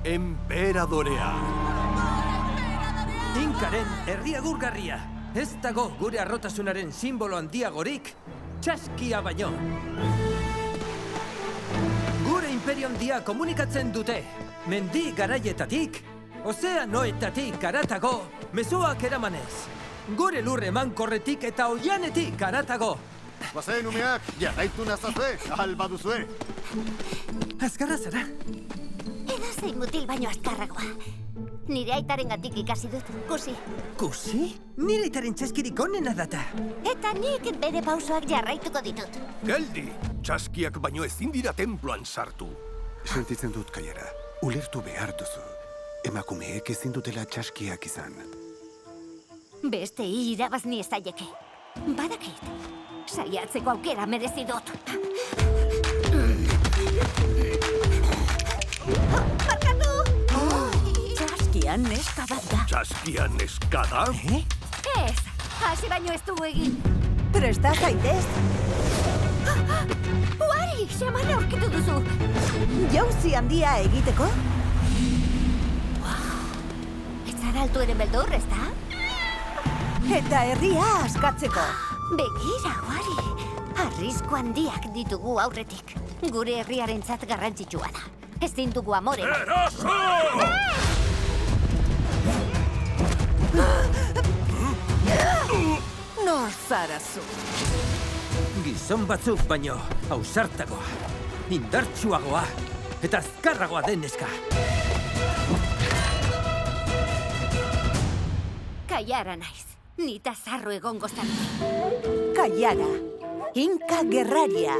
Enperadorea. Inkaren herri agurgarria. Ez dago gure arrotasunaren simbolo handiagorik, txaskia baino. Gure imperio handia komunikatzen dute. Mendi garaietatik, ozeanoetatik aratago, mezuak eramanez. Gure lurre mankorretik eta oianetik aratago. Bazen umeak, jarraitu nazazue, alba duzue. Azkarra zara? Edozein mutil baino azkarragoa. Nire aitaren gatik ikasi dut, kusi. Kusi? Nire aitaren txaskirik onena data. Eta nik bere pausoak jarraituko ditut. Geldi, txaskiak baino ezin dira tenploan sartu. Sentitzen dut, Kaiara. Ulertu behar duzu. Emakumeek ezin dutela txaskiak izan. Beste irabazni ez zaieke. Badakit, saiatzeko aukera merezi dut. Barkatu! Txaskian neska bat da. Txaskian neskada? Ez, hasi baino ez dugu egin. Presta zaitez. Uari, xamana aurkitu duzu. Jauzi handia egiteko? Ez zara altueren beldur, ez da? Eta herria askatzeko. Begira, Uari. Arrisku handiak ditugu aurretik. Gure herriarentzat garrantzitsua da. Ezin dugu amore. Eraso! Nor zara zu? Gizon batzuk baino, ausartagoa, indartsuagoa, eta azkarragoa den neska. Kaiara naiz. Nita zarro egongo zan. Kaiara, Inka gerraria.